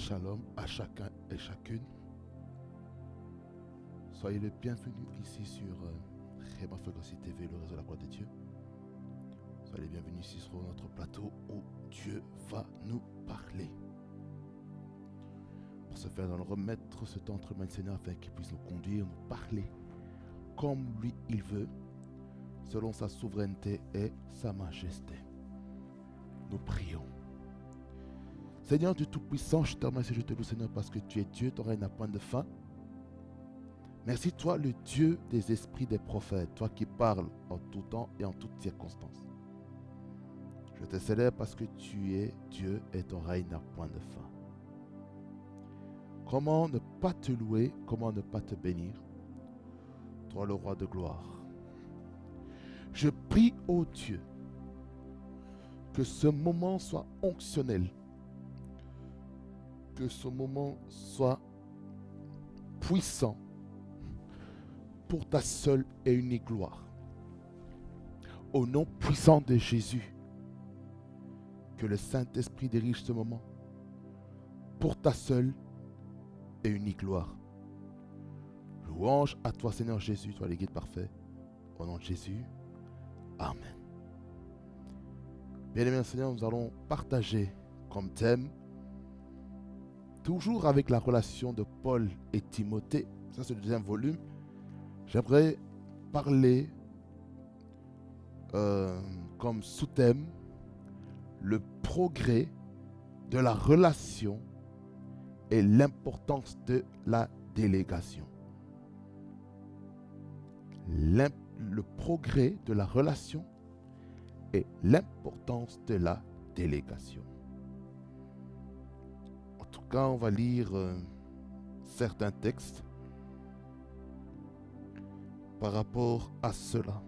Shalom à chacun et chacune. Soyez les bienvenus ici sur Rhema Fellowship TV, le réseau de la gloire de Dieu. Soyez les bienvenus ici sur notre plateau où Dieu va nous parler. Pour ce faire, nous allons remettre ce temps entre les mains du Seigneur afin qu'il puisse nous conduire, nous parler comme lui il veut, selon sa souveraineté et sa majesté. Nous prions. Seigneur Dieu Tout-Puissant, je te remercie, je te loue Seigneur parce que tu es Dieu, ton règne n'a point de fin. Merci toi le Dieu des esprits des prophètes, toi qui parles en tout temps et en toutes circonstances. Je te célèbre parce que tu es Dieu et ton règne n'a point de fin. Comment ne pas te louer, comment ne pas te bénir, toi le roi de gloire. Je prie ô Dieu que ce moment soit onctionnel, que ce moment soit puissant pour ta seule et unique gloire. Au nom puissant de Jésus, que le Saint-Esprit dirige ce moment pour ta seule et unique gloire. Louange à toi Seigneur Jésus, toi le guide parfait. Au nom de Jésus, Amen. Bien-aimés Seigneur, nous allons partager comme thème, toujours avec la relation de Paul et Timothée, ça c'est le deuxième volume, j'aimerais parler comme sous-thème le progrès de la relation et l'importance de la délégation. Le progrès de la relation et l'importance de la délégation. En tout cas, on va lire certains textes par rapport à cela.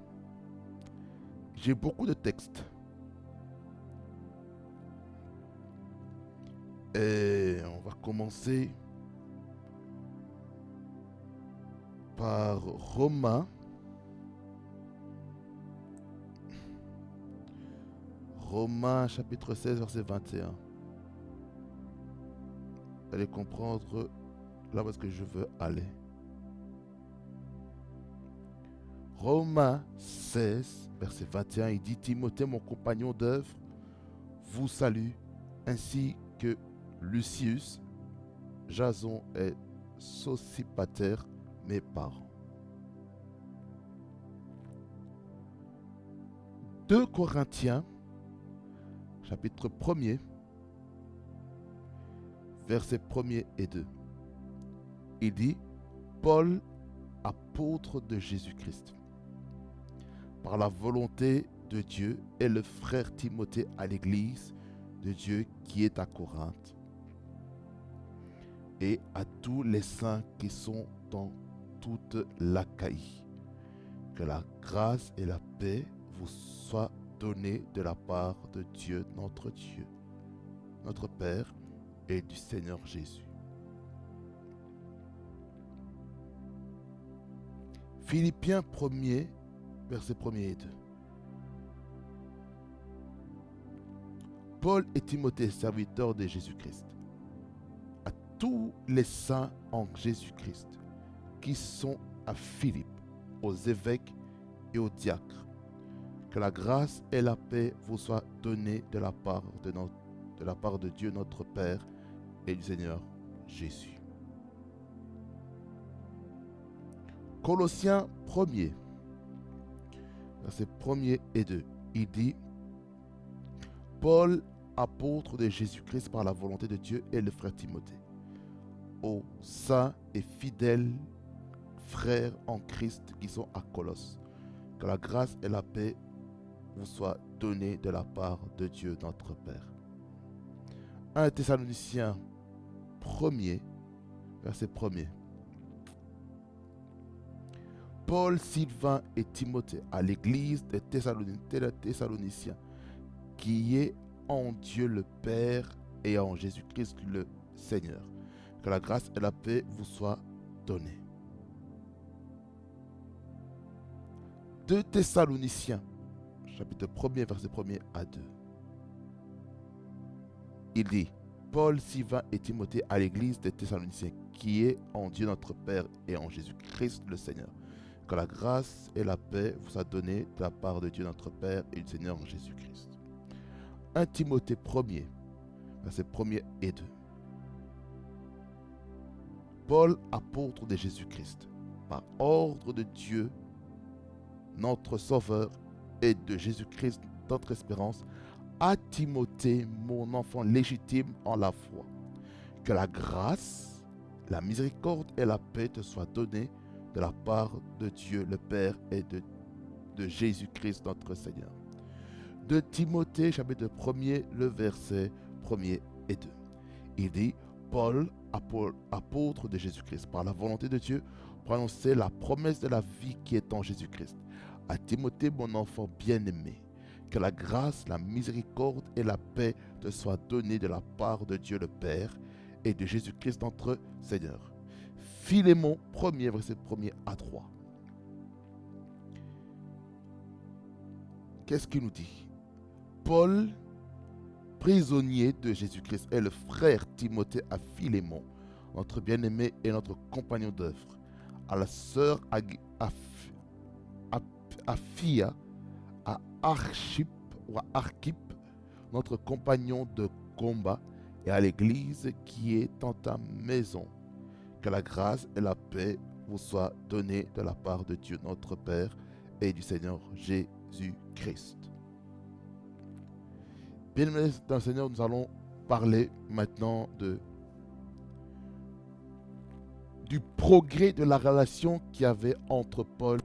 J'ai beaucoup de textes. Et on va commencer par Romains. Romains chapitre 16, verset 21. Vous allez comprendre là où est-ce que je veux aller. Romains 16, verset 21, il dit: Timothée, mon compagnon d'œuvre, vous salue, ainsi que Lucius, Jason et Sosipater, mes parents. 2 Corinthiens, chapitre 1er, versets 1er et 2. Il dit: Paul, apôtre de Jésus-Christ, par la volonté de Dieu, et le frère Timothée à l'église de Dieu qui est à Corinthe, et à tous les saints qui sont dans toute l'Achaïe. Que la grâce et la paix vous soient données de la part de Dieu, notre Père, et du Seigneur Jésus. Philippiens 1er, versets 1er et 2. Paul et Timothée, serviteurs de Jésus-Christ, à tous les saints en Jésus-Christ qui sont à Philippe, aux évêques et aux diacres, que la grâce et la paix vous soient données de la part de Dieu notre Père et du Seigneur Jésus. Colossiens 1er, versets 1er et 2, il dit: Paul, apôtre de Jésus-Christ par la volonté de Dieu, et le frère Timothée, aux saints et fidèles frères en Christ qui sont à Colosse, que la grâce et la paix vous soient données de la part de Dieu notre Père. 1 Thessaloniciens 1er, verset 1er. Paul, Sylvain et Timothée à l'église des Thessaloniciens, qui est en Dieu le Père et en Jésus-Christ le Seigneur. Que la grâce et la paix vous soient données. 2 Thessaloniciens, chapitre 1er, verset 1er à 2. Il dit: Paul, Sylvain et Timothée à l'église des Thessaloniciens, qui est en Dieu notre Père et en Jésus-Christ le Seigneur. Que la grâce et la paix vous soient données de la part de Dieu notre Père et du Seigneur Jésus-Christ. 1 Timothée 1er, versets 1er et 2. Paul, apôtre de Jésus-Christ, par ordre de Dieu, notre Sauveur, et de Jésus-Christ, notre espérance, à Timothée, mon enfant légitime en la foi. Que la grâce, la miséricorde et la paix te soient données de la part de Dieu le Père et de Jésus-Christ notre Seigneur. De Timothée, chapitre 1er, le verset 1er et 2. Il dit, Paul, apôtre de Jésus-Christ, par la volonté de Dieu, pour annoncer la promesse de la vie qui est en Jésus-Christ. À Timothée, mon enfant bien-aimé, que la grâce, la miséricorde et la paix te soient données de la part de Dieu le Père et de Jésus-Christ notre Seigneur. Philémon 1er, verset 1er à 3. Qu'est-ce qu'il nous dit? Paul, prisonnier de Jésus-Christ, et le frère Timothée à Philémon, notre bien-aimé et notre compagnon d'œuvre, à la sœur Aphia, à Archippe, notre compagnon de combat, et à l'église qui est en ta maison. Que la grâce et la paix vous soient données de la part de Dieu notre Père et du Seigneur Jésus-Christ. Bien-aimés dans le Seigneur, nous allons parler maintenant du progrès de la relation qu'il y avait entre Paul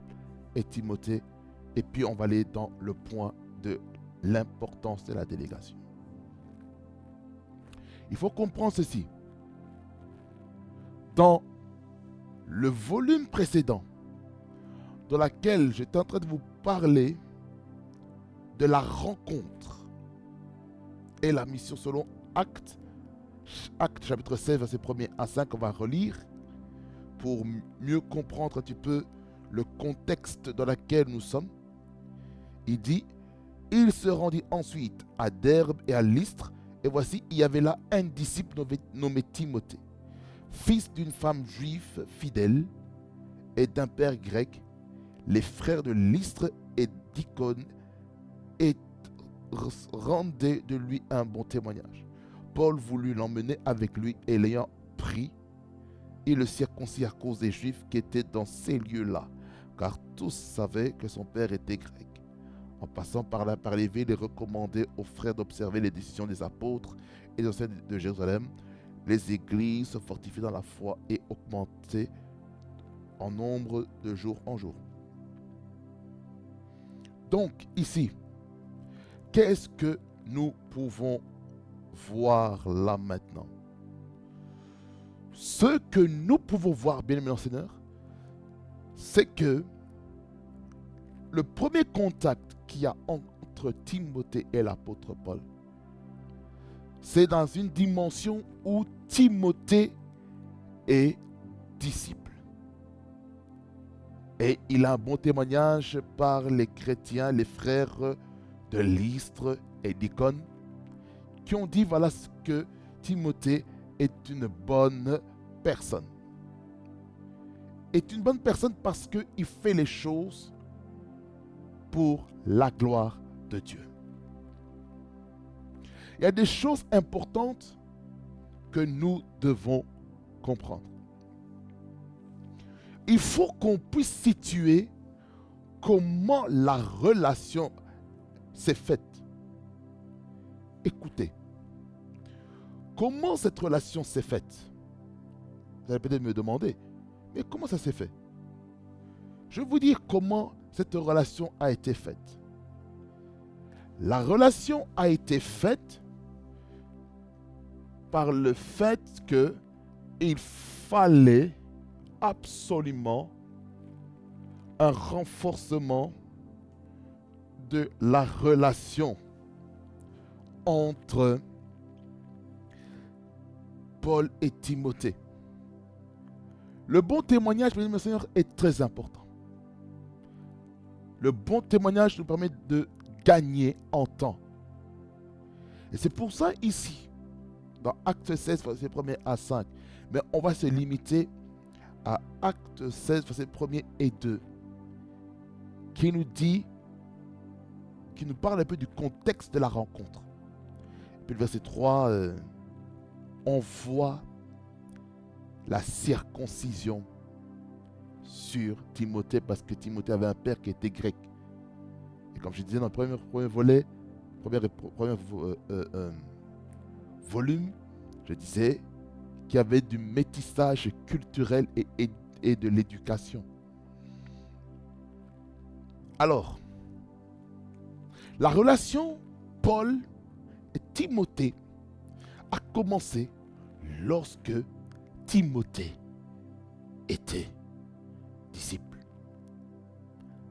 et Timothée. Et puis on va aller dans le point de l'importance de la délégation. Il faut comprendre ceci. Dans le volume précédent, dans lequel j'étais en train de vous parler de la rencontre et la mission selon Actes chapitre 16, verset 1er à 5, on va relire pour mieux comprendre un petit peu le contexte dans lequel nous sommes. Il dit, il se rendit ensuite à Derbe et à Lystre, et voici, il y avait là un disciple nommé Timothée, fils d'une femme juive fidèle et d'un père grec. Les frères de Lystre et d'Icône rendaient de lui un bon témoignage. Paul voulut l'emmener avec lui, et l'ayant pris, il le circoncit à cause des Juifs qui étaient dans ces lieux-là, car tous savaient que son père était grec. En passant par là, par les villes, il recommandait aux frères d'observer les décisions des apôtres et des anciens de Jérusalem. Les églises se fortifiaient dans la foi et augmentaient en nombre de jour en jour. Donc, ici, qu'est-ce que nous pouvons voir là maintenant? Ce que nous pouvons voir, bien-aimés dans le Seigneur, c'est que le premier contact qu'il y a entre Timothée et l'apôtre Paul, c'est dans une dimension où Timothée est disciple. Et il a un bon témoignage par les chrétiens, les frères de Lystre et d'Icône, qui ont dit voilà ce que Timothée est une bonne personne. Est une bonne personne parce qu'il fait les choses pour la gloire de Dieu. Il y a des choses importantes que nous devons comprendre. Il faut qu'on puisse situer comment la relation s'est faite. Écoutez, comment cette relation s'est faite? Vous allez peut-être me demander, mais comment ça s'est fait? Je vais vous dire comment cette relation a été faite. La relation a été faite par le fait qu'il fallait absolument un renforcement de la relation entre Paul et Timothée. Le bon témoignage, mes seigneurs, est très important. Le bon témoignage nous permet de gagner en temps. Et c'est pour ça ici, dans Acte 16, verset 1er à 5. Mais on va se limiter à Acte 16, verset 1er et 2, qui nous dit, qui nous parle un peu du contexte de la rencontre. Et puis le verset 3, on voit la circoncision sur Timothée, parce que Timothée avait un père qui était grec. Et comme je disais dans le premier volet, premier volume, je disais qu'il y avait du métissage culturel et de l'éducation. Alors, la relation Paul et Timothée a commencé lorsque Timothée était disciple.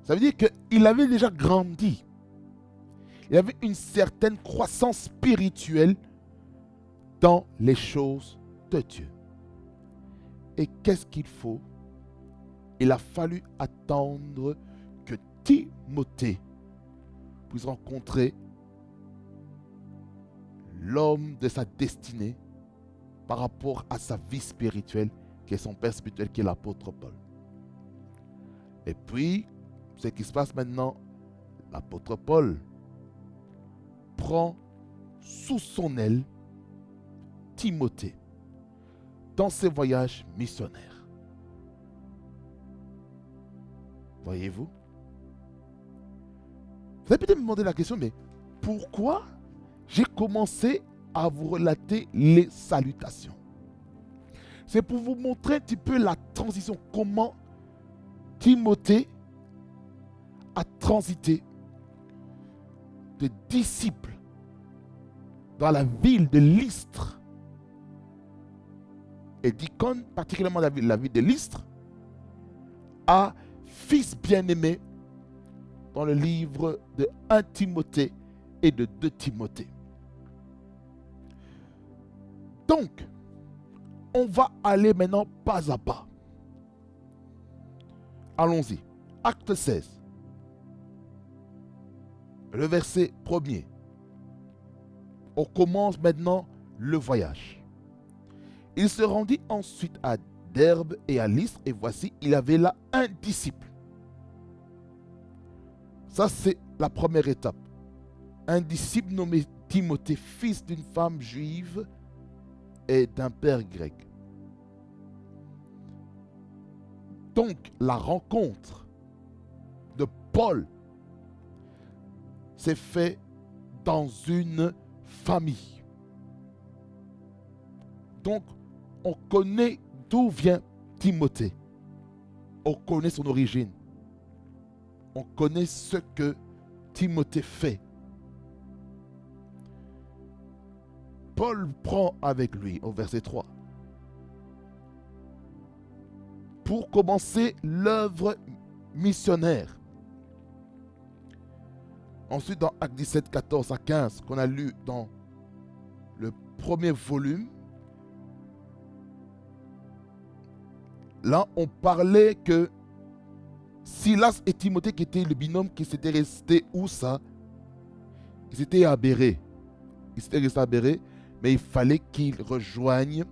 Ça veut dire qu'il avait déjà grandi. Il avait une certaine croissance spirituelle dans les choses de Dieu. Et qu'est-ce qu'il faut? Il a fallu attendre que Timothée puisse rencontrer l'homme de sa destinée par rapport à sa vie spirituelle, qui est son père spirituel, qui est l'apôtre Paul. Et puis, ce qui se passe maintenant, l'apôtre Paul prend sous son aile Timothée dans ses voyages missionnaires. Voyez-vous? Vous allez peut-être me demander la question, mais pourquoi j'ai commencé à vous relater les salutations? C'est pour vous montrer un petit peu la transition, comment Timothée a transité de disciple dans la ville de Lystre et d'Icône, particulièrement la ville de Lystre, à fils bien-aimé dans le livre de 1 Timothée et de 2 Timothée. Donc, on va aller maintenant pas à pas. Allons-y. Acte 16. Le verset 1er. On commence maintenant le voyage. Il se rendit ensuite à Derbe et à Lystre, et voici, il avait là un disciple. Ça, c'est la première étape. Un disciple nommé Timothée, fils d'une femme juive et d'un père grec. Donc, la rencontre de Paul s'est faite dans une famille. Donc, on connaît d'où vient Timothée. On connaît son origine. On connaît ce que Timothée fait. Paul prend avec lui, au verset 3, pour commencer l'œuvre missionnaire. Ensuite, dans Actes 17, 14 à 15, qu'on a lu dans le premier volume, là, on parlait que Silas et Timothée, qui étaient le binôme qui s'était resté où ça? Ils étaient à Bérée. Ils s'étaient restés à Bérée, mais il fallait qu'ils rejoignent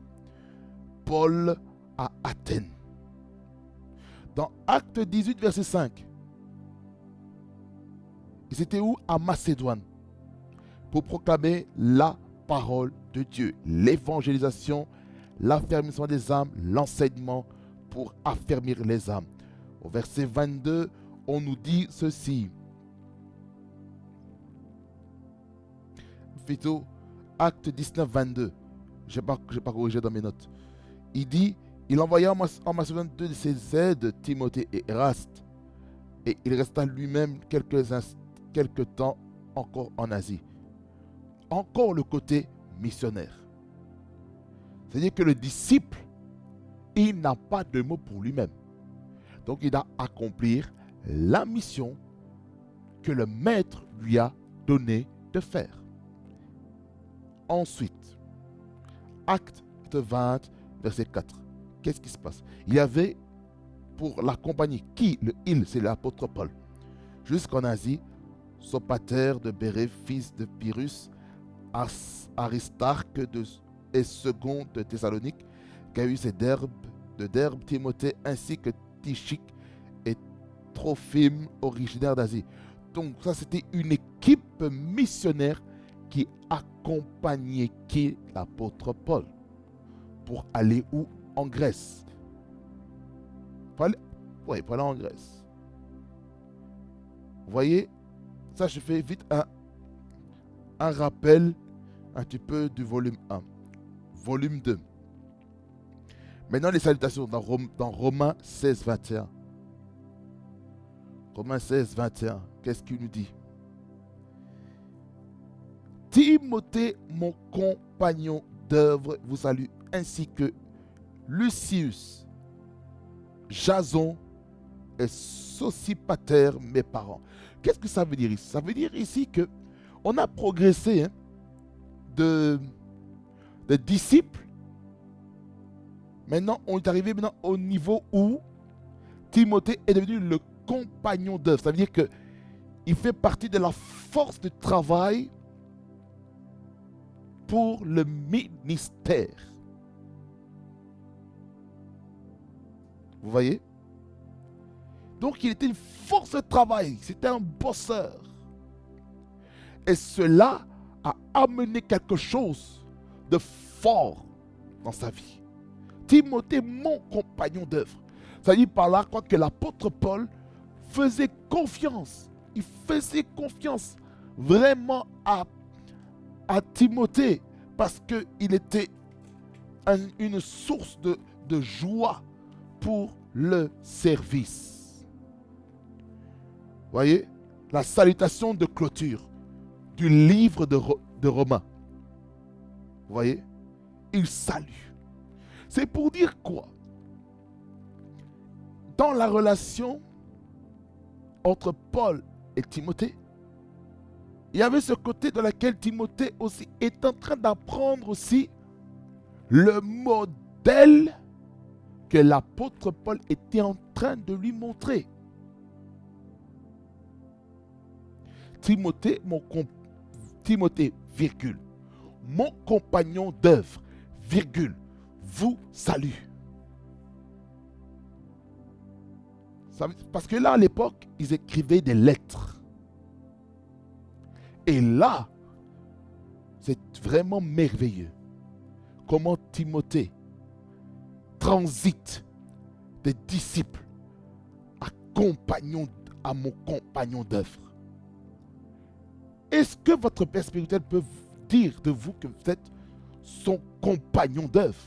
Paul à Athènes. Dans Acte 18, verset 5, ils étaient où? À Macédoine, pour proclamer la parole de Dieu, l'évangélisation, l'affermissement des âmes, l'enseignement pour affermir les âmes. Au verset 22, on nous dit ceci. Plutôt, Acte 19, 22. Je n'ai pas corrigé dans mes notes. Il dit, il envoya en Macédoine 2 de ses aides, Timothée et Eraste, et il resta lui-même quelques temps encore en Asie. Encore le côté missionnaire. C'est-à-dire que le disciple, il n'a pas de mot pour lui-même. Donc il doit accomplir la mission que le maître lui a donné de faire. Ensuite, Acte 20, verset 4. Qu'est-ce qui se passe? Il y avait pour la compagnie, il, c'est l'apôtre Paul, jusqu'en Asie, Sopater de Bérée, fils de Pyrrhus, Aristarque de et 2 de Thessalonique, Gaius et Derbe, Timothée, ainsi que Tychique et Trophime, originaire d'Asie. Donc ça, c'était une équipe missionnaire qui accompagnait qui? L'apôtre Paul. Pour aller où? En Grèce. Pour aller en Grèce. Vous voyez, ça je fais vite un rappel un petit peu du volume 1. Volume 2. Maintenant les salutations dans Romains 16, 21. Romains 16, 21. Qu'est-ce qu'il nous dit? Timothée, mon compagnon d'œuvre, vous salue, ainsi que Lucius, Jason et Sosipater, mes parents. Qu'est-ce que ça veut dire ici? Ça veut dire ici que on a progressé de disciples. Maintenant, on est arrivé au niveau où Timothée est devenu le compagnon d'œuvre. Ça veut dire qu'il fait partie de la force de travail pour le ministère. Vous voyez? Donc il était une force de travail, c'était un bosseur. Et cela a amené quelque chose de fort dans sa vie. Timothée, mon compagnon d'œuvre. Ça dit par là quoi que l'apôtre Paul faisait confiance. Il faisait confiance vraiment à Timothée parce qu'il était une source de joie pour le service. Voyez, la salutation de clôture du livre de Romains. Vous voyez, il salue. C'est pour dire quoi? Dans la relation entre Paul et Timothée, il y avait ce côté dans lequel Timothée aussi est en train d'apprendre aussi le modèle que l'apôtre Paul était en train de lui montrer. Timothée, virgule, mon compagnon d'œuvre, virgule, vous salue. Parce que là, à l'époque, ils écrivaient des lettres. Et là, c'est vraiment merveilleux. Comment Timothée transite des disciples à mon compagnon d'œuvre. Est-ce que votre père spirituel peut dire de vous que vous êtes son compagnon d'œuvre?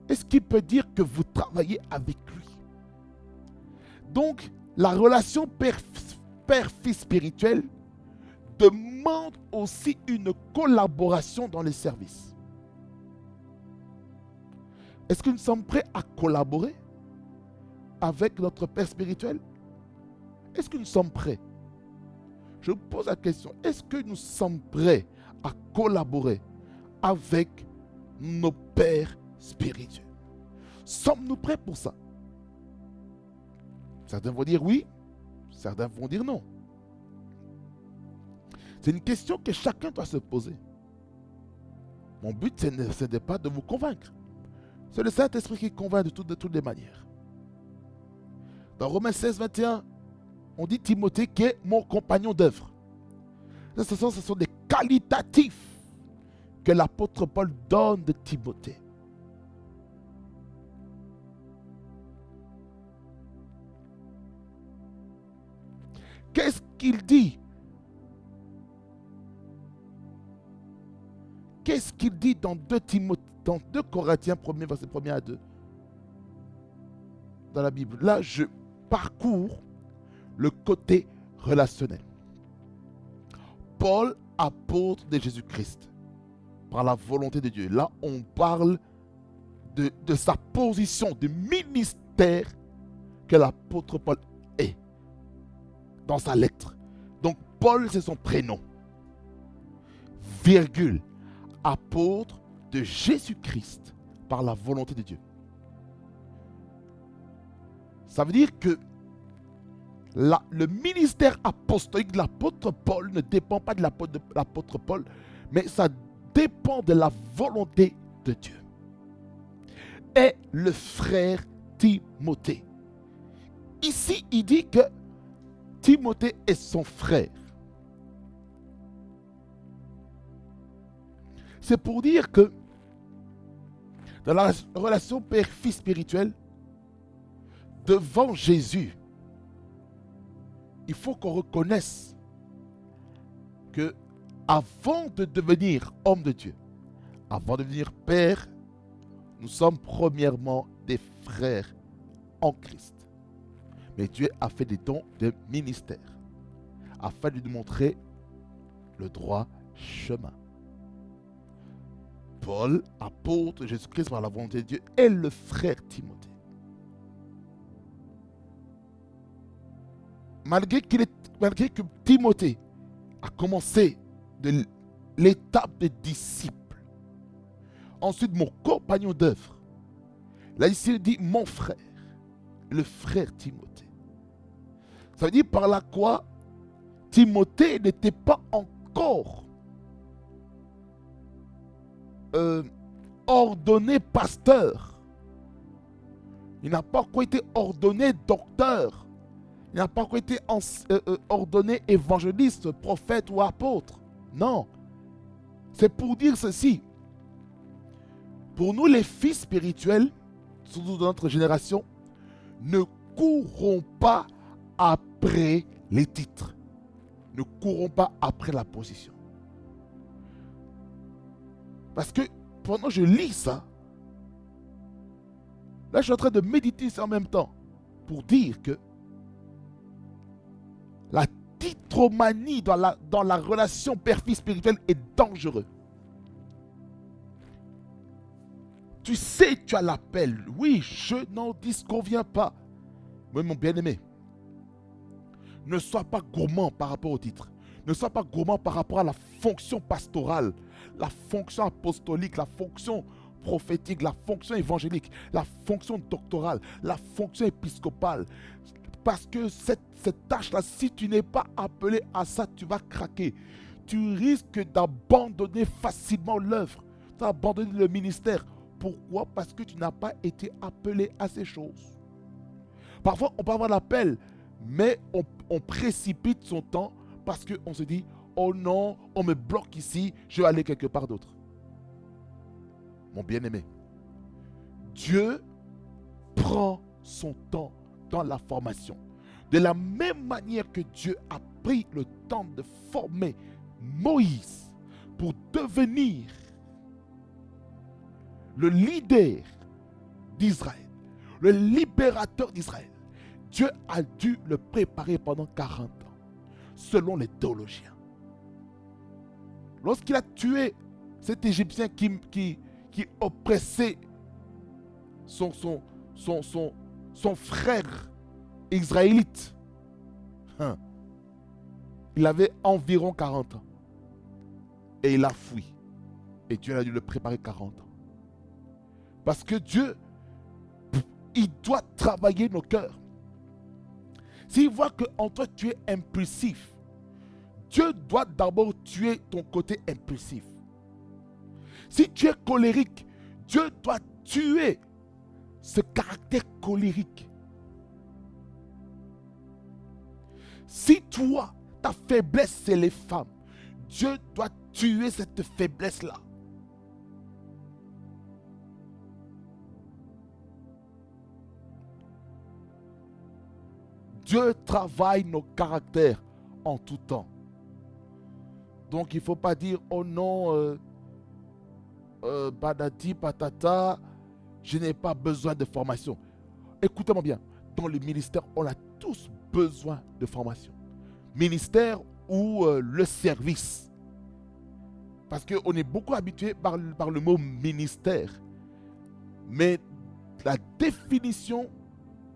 Est-ce qu'il peut dire que vous travaillez avec lui? Donc, la relation père-fils spirituel demande aussi une collaboration dans les services. Est-ce que nous sommes prêts à collaborer avec notre père spirituel? Est-ce que nous sommes prêts? Je vous pose la question, est-ce que nous sommes prêts à collaborer avec nos pères spirituels? Sommes-nous prêts pour ça? Certains vont dire oui, certains vont dire non. C'est une question que chacun doit se poser. Mon but, ce n'est pas de vous convaincre. C'est le Saint-Esprit qui convainc de toutes les manières. Dans Romains 16, 21, on dit Timothée qui est mon compagnon d'œuvre. Ce sont des qualitatifs que l'apôtre Paul donne de Timothée. Qu'est-ce qu'il dit? Qu'est-ce qu'il dit dans 2 Corinthiens 1er, verset 1er à 2 dans la Bible? Là, je parcours le côté relationnel. Paul, apôtre de Jésus-Christ, par la volonté de Dieu. Là, on parle de sa position, du ministère que l'apôtre Paul est dans sa lettre. Donc, Paul, c'est son prénom. Virgule. Apôtre de Jésus-Christ par la volonté de Dieu. Ça veut dire que le ministère apostolique de l'apôtre Paul ne dépend pas de l'apôtre Paul, mais ça dépend de la volonté de Dieu. Est le frère Timothée. Ici, il dit que Timothée est son frère. C'est pour dire que dans la relation père-fils spirituelle, devant Jésus, il faut qu'on reconnaisse que avant de devenir homme de Dieu, avant de devenir père, nous sommes premièrement des frères en Christ. Mais Dieu a fait des dons de ministère afin de nous montrer le droit chemin. Paul, apôtre de Jésus-Christ par la volonté de Dieu, est le frère Timothée. Malgré que Timothée a commencé de l'étape de disciple, ensuite mon compagnon d'œuvre, là ici il dit mon frère, le frère Timothée. Ça veut dire par là quoi Timothée n'était pas encore ordonné pasteur. Il n'a pas encore été ordonné docteur. Il n'a pas encore été ordonné évangéliste, prophète ou apôtre. Non. C'est pour dire ceci. Pour nous, les fils spirituels, surtout de notre génération, ne courons pas après les titres. Ne courons pas après la position. Parce que pendant que je lis ça, là je suis en train de méditer ça en même temps pour dire que la titromanie dans la relation père-fils spirituelle est dangereuse. Tu sais, tu as l'appel. Oui, je n'en disconviens pas. Mais mon bien-aimé, ne sois pas gourmand par rapport au titre. Ne sois pas gourmand par rapport à la fonction pastorale, la fonction apostolique, la fonction prophétique, la fonction évangélique, la fonction doctorale, la fonction épiscopale. Parce que cette tâche-là, si tu n'es pas appelé à ça, tu vas craquer. Tu risques d'abandonner facilement l'œuvre, d'abandonner le ministère. Pourquoi? Parce que tu n'as pas été appelé à ces choses. Parfois, on peut avoir l'appel, mais on précipite son temps parce qu'on se dit, oh non, on me bloque ici, je vais aller quelque part d'autre. Mon bien-aimé, Dieu prend son temps dans la formation. De la même manière que Dieu a pris le temps de former Moïse pour devenir le leader d'Israël, le libérateur d'Israël, Dieu a dû le préparer pendant 40 ans, selon les théologiens. Lorsqu'il a tué cet Égyptien qui oppressait son frère israélite, il avait environ 40 ans. Et il a fui. Et Dieu a dû le préparer 40 ans. Parce que Dieu, il doit travailler nos cœurs. S'il voit qu'en toi tu es impulsif, Dieu doit d'abord tuer ton côté impulsif. Si tu es colérique, Dieu doit tuer ce caractère colérique. Si toi, ta faiblesse, c'est les femmes, Dieu doit tuer cette faiblesse-là. Dieu travaille nos caractères en tout temps. Donc il ne faut pas dire, oh non, badati, patata, je n'ai pas besoin de formation. Écoutez-moi bien, dans le ministère, on a tous besoin de formation. Ministère ou le service. Parce qu'on est beaucoup habitué par le mot ministère. Mais la définition,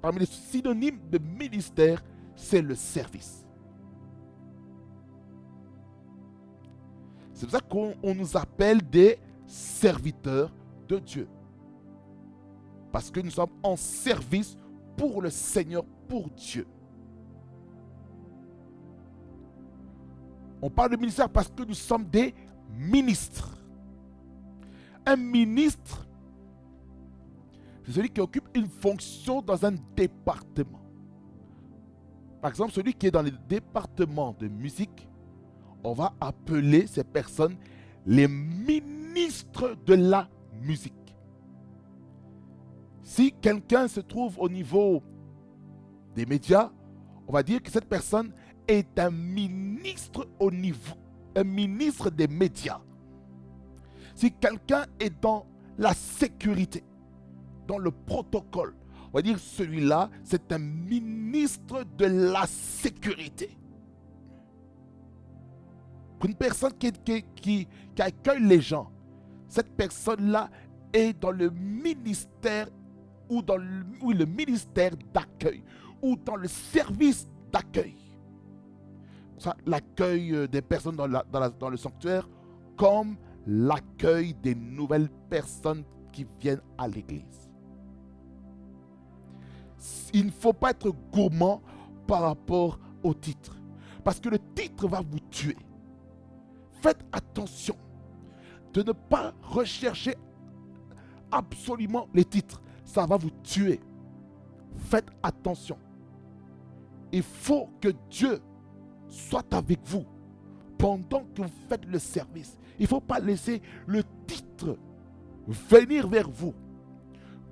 parmi les synonymes de ministère, c'est le service. C'est pour ça qu'on nous appelle des serviteurs de Dieu. Parce que nous sommes en service pour le Seigneur, pour Dieu. On parle de ministère parce que nous sommes des ministres. Un ministre, c'est celui qui occupe une fonction dans un département. Par exemple, celui qui est dans le département de musique, on va appeler ces personnes les ministres de la musique. Si quelqu'un se trouve au niveau des médias, on va dire que cette personne est un ministre au niveau, un ministre des médias. Si quelqu'un est dans la sécurité, dans le protocole, on va dire celui-là, c'est un ministre de la sécurité. Une personne qui accueille les gens, cette personne-là est dans le ministère ou dans le ministère d'accueil ou dans le service d'accueil. L'accueil des personnes dans le sanctuaire comme l'accueil des nouvelles personnes qui viennent à l'église. Il ne faut pas être gourmand par rapport au titre, parce que le titre va vous tuer. Faites attention de ne pas rechercher absolument les titres. Ça va vous tuer. Faites attention. Il faut que Dieu soit avec vous pendant que vous faites le service. Il ne faut pas laisser le titre venir vers vous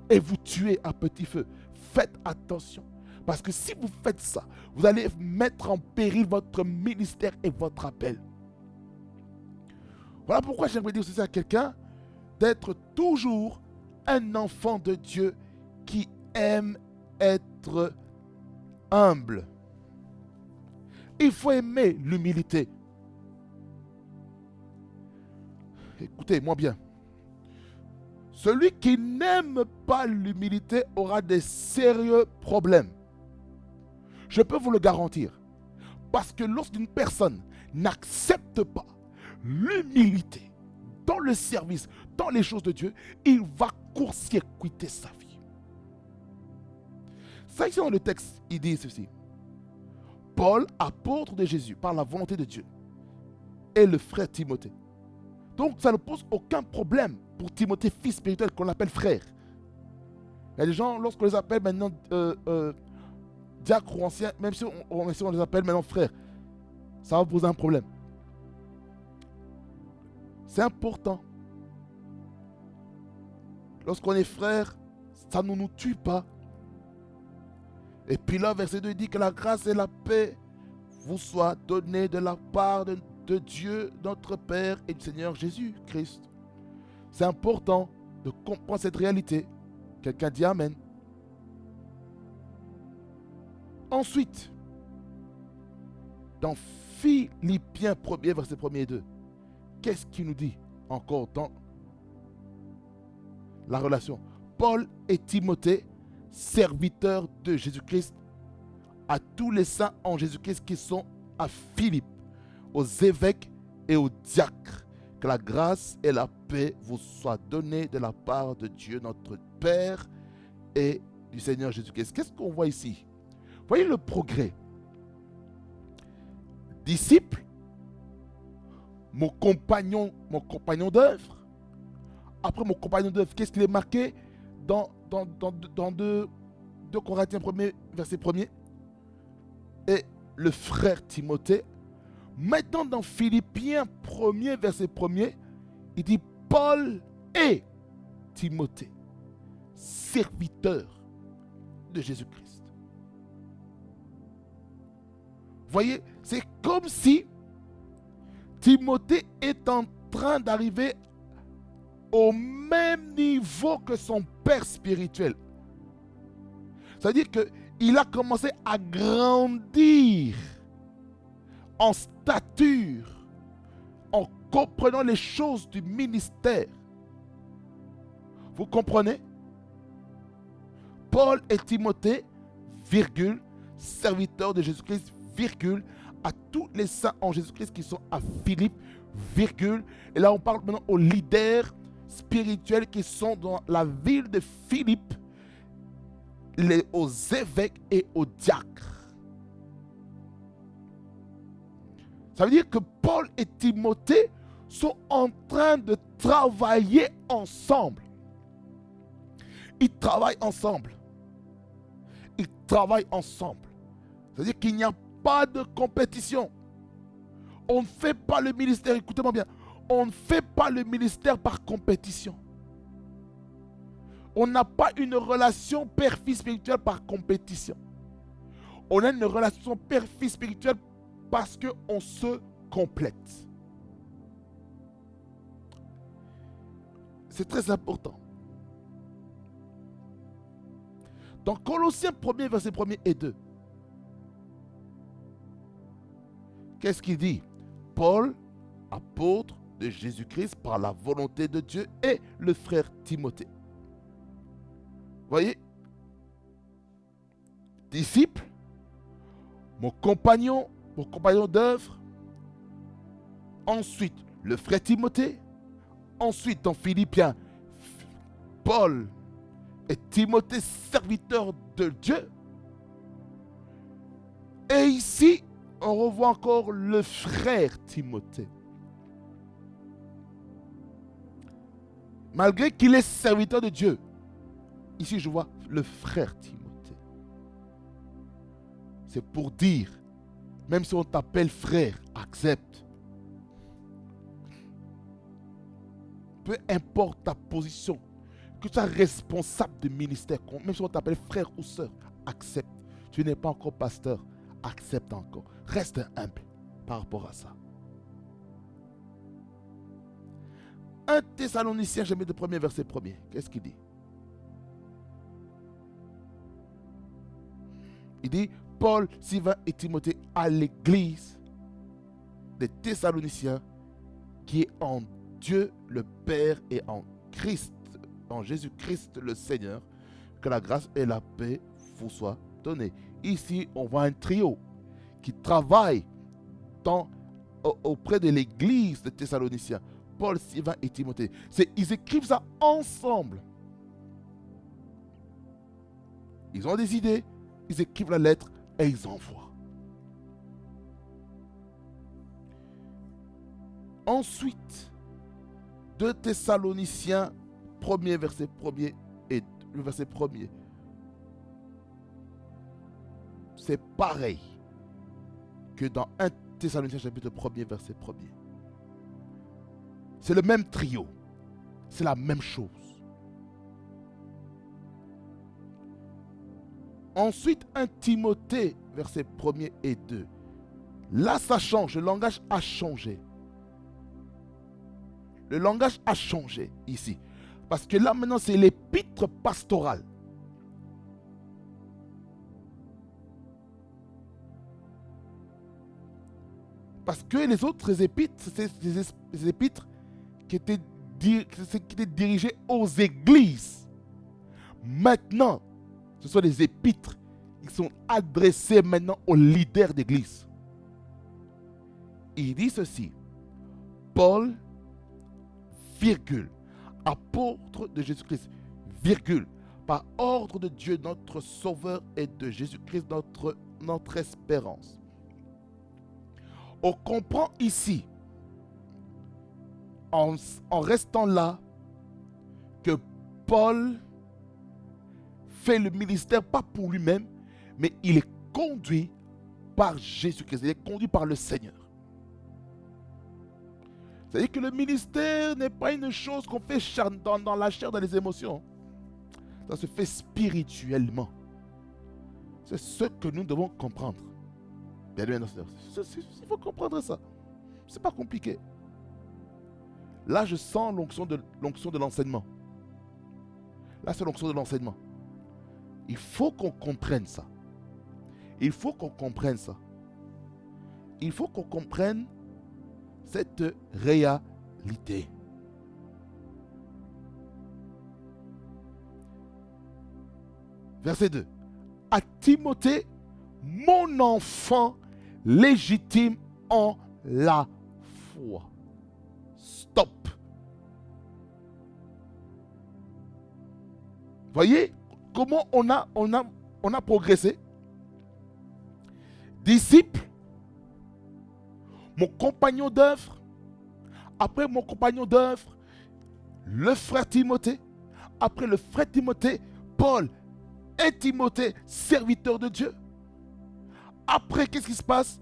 et vous tuer à petit feu. Faites attention. Parce que si vous faites ça, vous allez mettre en péril votre ministère et votre appel. Voilà pourquoi j'aimerais dire ceci à quelqu'un, d'être toujours un enfant de Dieu qui aime être humble. Il faut aimer l'humilité. Écoutez-moi bien. Celui qui n'aime pas l'humilité aura des sérieux problèmes. Je peux vous le garantir. Parce que lorsqu'une personne n'accepte pas l'humilité dans le service, dans les choses de Dieu, il va court-circuiter sa vie. Ça, ici dans le texte, il dit ceci. Paul, apôtre de Jésus, par la volonté de Dieu, et le frère Timothée. Donc, ça ne pose aucun problème pour Timothée, fils spirituel, qu'on appelle frère. Il y a des gens, lorsqu'on les appelle maintenant diacres ou anciens, même si on les appelle maintenant frères, ça va poser un problème. C'est important. Lorsqu'on est frère, ça ne nous tue pas. Et puis là, verset 2 dit que la grâce et la paix vous soient données de la part de Dieu, notre Père et du Seigneur Jésus-Christ. C'est important de comprendre cette réalité. Quelqu'un dit Amen. Ensuite, dans Philippiens 1er, verset 1er et 2, qu'est-ce qu'il nous dit encore dans la relation? Paul et Timothée, serviteurs de Jésus-Christ, à tous les saints en Jésus-Christ qui sont à Philippe, aux évêques et aux diacres, que la grâce et la paix vous soient données de la part de Dieu, notre Père, et du Seigneur Jésus-Christ. Qu'est-ce qu'on voit ici? Voyez le progrès. Disciple, mon compagnon d'œuvre. Après mon compagnon d'œuvre, qu'est-ce qu'il est marqué dans 2 Corinthiens 1er, verset 1er? Et le frère Timothée. Maintenant dans Philippiens 1er, verset 1er, il dit Paul et Timothée, serviteurs de Jésus-Christ. Voyez, c'est comme si Timothée est en train d'arriver au même niveau que son père spirituel. C'est-à-dire qu'il a commencé à grandir en stature, en comprenant les choses du ministère. Vous comprenez? Paul et Timothée, virgule, serviteurs de Jésus-Christ, virgule, à tous les saints en Jésus-Christ qui sont à Philippe, virgule. Et là, on parle maintenant aux leaders spirituels qui sont dans la ville de Philippe, aux évêques et aux diacres. Ça veut dire que Paul et Timothée sont en train de travailler ensemble. Ils travaillent ensemble. Ils travaillent ensemble. C'est-à-dire qu'il n'y a pas de compétition. On ne fait pas le ministère, écoutez-moi bien, on ne fait pas le ministère par compétition. On n'a pas une relation père-fils spirituelle par compétition. On a une relation père-fils spirituelle parce qu'on se complète. C'est très important. Dans Colossiens 1er, verset 1er et 2, qu'est-ce qu'il dit? Paul, apôtre de Jésus-Christ par la volonté de Dieu, et le frère Timothée. Voyez? Disciple, mon compagnon d'œuvre. Ensuite, le frère Timothée. Ensuite, dans Philippiens, Paul et Timothée, serviteurs de Dieu. Et ici, on revoit encore le frère Timothée. Malgré qu'il est serviteur de Dieu, ici je vois le frère Timothée. C'est pour dire, même si on t'appelle frère, accepte. Peu importe ta position, que tu sois responsable de ministère, même si on t'appelle frère ou sœur, accepte. Tu n'es pas encore pasteur, accepte encore. Reste humble par rapport à ça. 1 Thessaloniciens, je mets le premier verset premier. Qu'est-ce qu'il dit? Il dit, Paul, Sylvain et Timothée à l'église des Thessaloniciens qui est en Dieu le Père et en Christ, en Jésus-Christ le Seigneur, que la grâce et la paix vous soient données. Ici, on voit un trio qui travaille auprès de l'église de Thessaloniciens. Paul, Sylvain et Timothée. Ils écrivent ça ensemble. Ils ont des idées, ils écrivent la lettre et ils envoient. Ensuite, 2 Thessaloniciens, premier verset premier et le verset premier. C'est pareil que dans 1 Thessaloniciens chapitre 1er verset 1er. C'est le même trio. C'est la même chose. Ensuite, 1 Timothée verset 1er et 2. Là, ça change. Le langage a changé. Le langage a changé ici. Parce que là, maintenant, c'est l'épître pastorale. Parce que les autres épîtres, c'est des épîtres qui étaient dirigés aux églises. Maintenant, ce sont des épîtres qui sont adressés maintenant aux leaders d'église. Il dit ceci. Paul, virgule, apôtre de Jésus-Christ, virgule, par ordre de Dieu notre Sauveur et de Jésus-Christ notre espérance. On comprend ici, en restant là, que Paul fait le ministère pas pour lui-même, mais il est conduit par Jésus-Christ, il est conduit par le Seigneur. C'est-à-dire que le ministère n'est pas une chose qu'on fait dans la chair, dans les émotions. Ça se fait spirituellement. C'est ce que nous devons comprendre. Bien, il faut comprendre ça. C'est pas compliqué. Là, je sens l'onction de l'enseignement. Là, c'est l'onction de l'enseignement. Il faut qu'on comprenne ça. Il faut qu'on comprenne ça. Il faut qu'on comprenne cette réalité. Verset 2. À Timothée, mon enfant légitime en la foi. Stop. Voyez comment on a progressé. Disciple, mon compagnon d'œuvre, après mon compagnon d'œuvre, le frère Timothée, après le frère Timothée, Paul et Timothée, serviteurs de Dieu. Après, qu'est-ce qui se passe?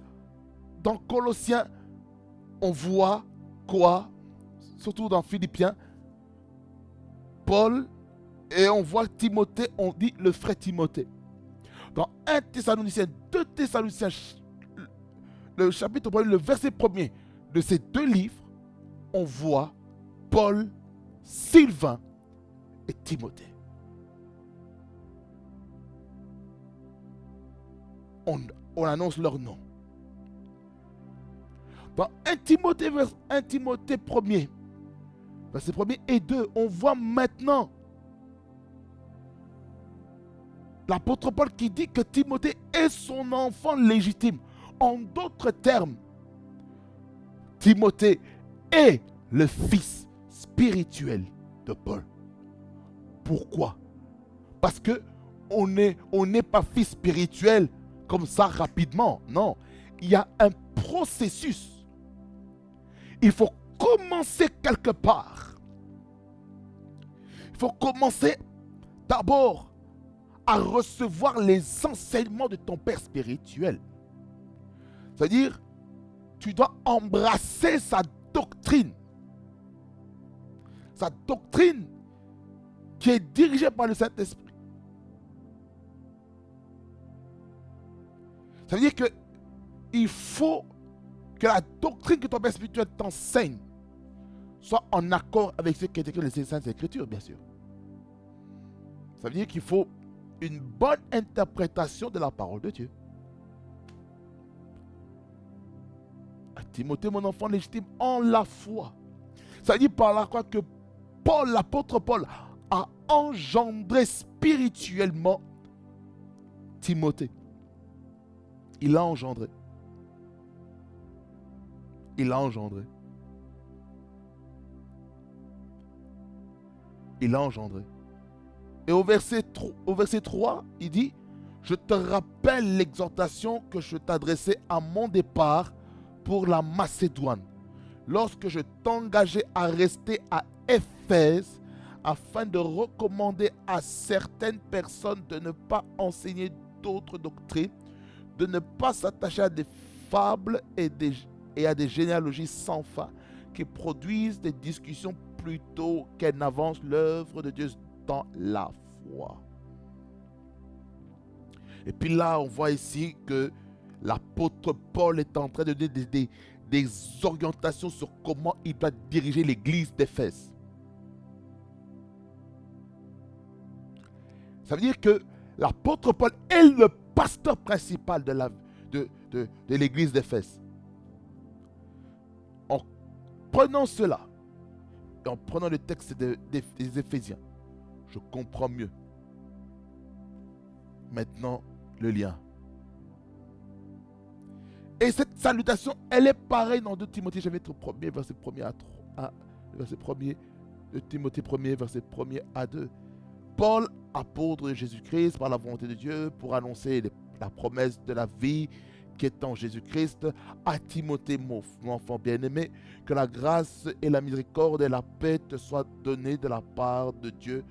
Dans Colossiens, on voit quoi? Surtout dans Philippiens, Paul, et on voit Timothée, on dit le frère Timothée. Dans 1 Thessaloniciens, 2 Thessaloniciens, le chapitre 1, le verset 1er de ces deux livres, on voit Paul, Sylvain et Timothée. On annonce leur nom. Dans 1 Timothée 1er, verset 1er et 2, on voit maintenant l'apôtre Paul qui dit que Timothée est son enfant légitime. En d'autres termes, Timothée est le fils spirituel de Paul. Pourquoi? Parce que on n'est pas fils spirituel comme ça rapidement. Non, il y a un processus. Il faut commencer quelque part. Il faut commencer d'abord à recevoir les enseignements de ton père spirituel. C'est-à-dire, tu dois embrasser sa doctrine. Sa doctrine qui est dirigée par le Saint-Esprit. Ça veut dire qu'il faut que la doctrine que ton père spirituel t'enseigne soit en accord avec ce qui est écrit dans les Saintes Écritures, bien sûr. Ça veut dire qu'il faut une bonne interprétation de la parole de Dieu. À Timothée, mon enfant légitime, en la foi. Ça veut dire par la foi que Paul, l'apôtre Paul, a engendré spirituellement Timothée. Il l'a engendré. Il l'a engendré. Il l'a engendré. Et au verset 3, il dit, je te rappelle l'exhortation que je t'adressais à mon départ pour la Macédoine, lorsque je t'engageais à rester à Éphèse, afin de recommander à certaines personnes de ne pas enseigner d'autres doctrines, de ne pas s'attacher à des fables et à des généalogies sans fin, qui produisent des discussions plutôt qu'elles n'avancent l'œuvre de Dieu dans la foi. Et puis là, on voit ici que l'apôtre Paul est en train de donner des orientations sur comment il doit diriger l'église d'Éphèse. Ça veut dire que l'apôtre Paul est le pasteur principal de l'église d'Éphèse. En prenant cela, et en prenant le texte des Éphésiens, je comprends mieux maintenant le lien. Et cette salutation, elle est pareille dans 2 Timothée chapitre 1er, verset 1er à 3, verset 1er de Timothée 1er, verset 1er à 2. Paul, apôtre de Jésus-Christ par la volonté de Dieu, pour annoncer la promesse de la vie qui est en Jésus-Christ, à Timothée, mon enfant bien-aimé, que la grâce et la miséricorde et la paix te soient données de la part de Dieu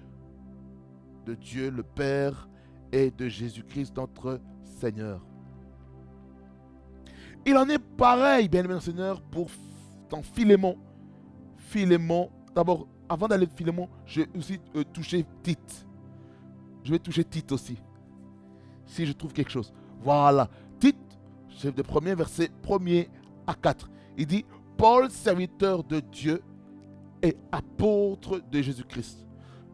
le Père et de Jésus-Christ notre Seigneur. Il en est pareil, bien-aimé Seigneur, pour dans Philémon. Philémon, d'abord, avant d'aller de Philémon, je vais aussi toucher Tite. Je vais toucher Tite aussi, si je trouve quelque chose. Voilà, Tite, chef de premier, verset 1er à 4. Il dit, Paul, serviteur de Dieu et apôtre de Jésus-Christ,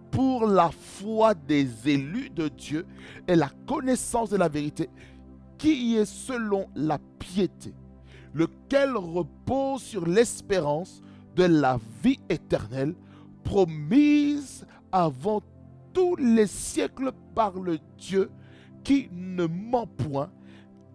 pour la foi des élus de Dieu et la connaissance de la vérité, qui est selon la piété, lequel repose sur l'espérance de la vie éternelle, promise avant tous les siècles par le Dieu qui ne ment point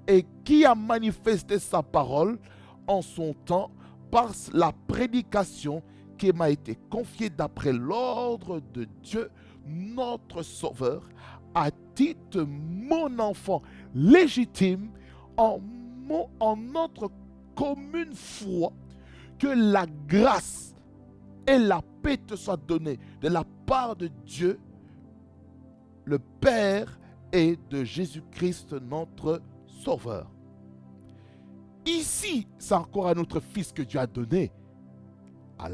et qui a manifesté sa parole en son temps par la prédication qui m'a été confiée d'après l'ordre de Dieu, notre Sauveur, à titre mon enfant légitime en notre commune foi Que la grâce et la paix te soient données de la part de Dieu, le Père, et de Jésus-Christ, notre Sauveur. Ici, c'est encore un autre fils que Dieu a donné à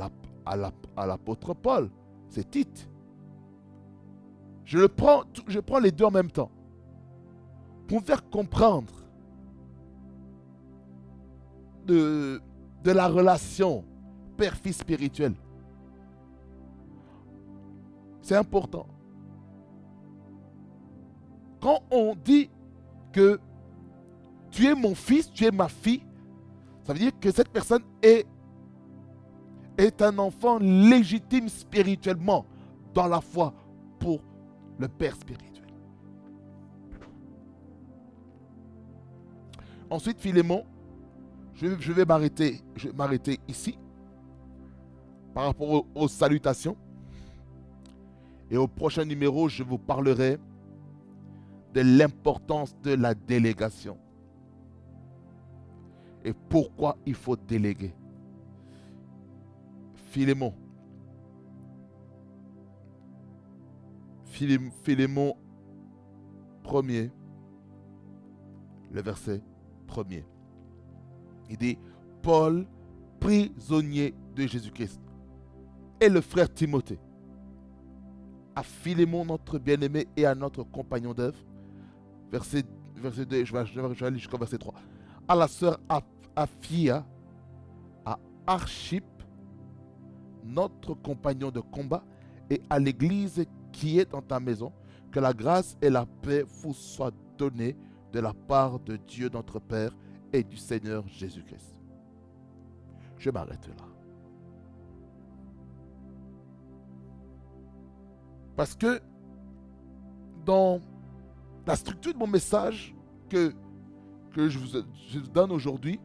l'apôtre Paul. C'est Tite. Je prends les deux en même temps pour vous faire comprendre de la relation père-fils spirituel. C'est important. Quand on dit que tu es mon fils, tu es ma fille, ça veut dire que cette personne est un enfant légitime spirituellement dans la foi pour le Père spirituel. Ensuite, Philémon, je vais m'arrêter ici par rapport aux salutations. Et au prochain numéro, je vous parlerai de l'importance de la délégation et pourquoi il faut déléguer. Philémon. Philémon 1er, le verset 1er. Il dit, Paul, prisonnier de Jésus-Christ, et le frère Timothée, à Philémon, notre bien-aimé, et à notre compagnon d'œuvre. Verset 2, je vais aller jusqu'au verset 3. À la sœur Aphia, à Archip, notre compagnon de combat, et à l'église qui est dans ta maison, que la grâce et la paix vous soient données de la part de Dieu notre Père et du Seigneur Jésus-Christ. Je m'arrête là. Parce que dans la structure de mon message que je vous donne aujourd'hui,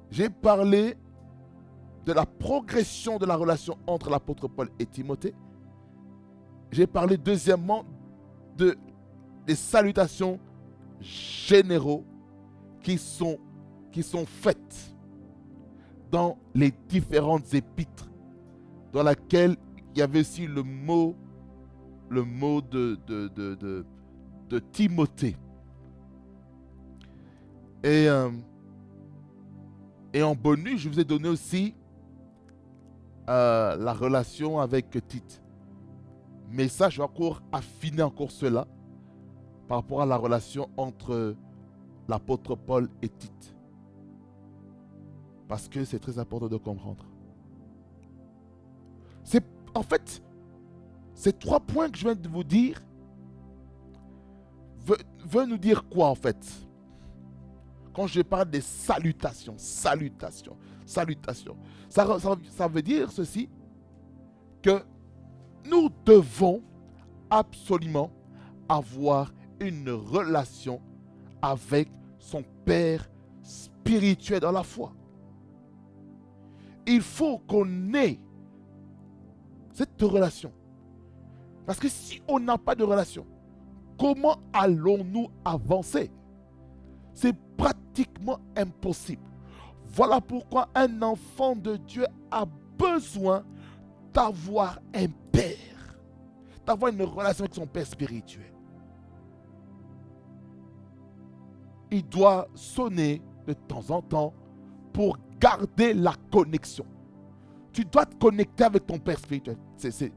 j'ai parlé de la progression de la relation entre l'apôtre Paul et Timothée. J'ai parlé deuxièmement des salutations généraux qui sont faites dans les différentes épîtres, dans laquelle il y avait aussi le mot de Timothée. Et en bonus, je vous ai donné aussi la relation avec Tite. Mais ça, je vais encore affiner cela par rapport à la relation entre l'apôtre Paul et Tite. Parce que c'est très important de comprendre. En fait, ces 3 points que je viens de vous dire veulent nous dire quoi en fait? Quand je parle des salutations, ça veut dire ceci, que nous devons absolument avoir une relation avec son Père spirituel dans la foi. Il faut qu'on ait cette relation. Parce que si on n'a pas de relation, comment allons-nous avancer? C'est pratiquement impossible. Voilà pourquoi un enfant de Dieu a besoin d'avoir un père, d'avoir une relation avec son père spirituel. Il doit sonner de temps en temps pour garder la connexion. Tu dois te connecter avec ton père spirituel. C'est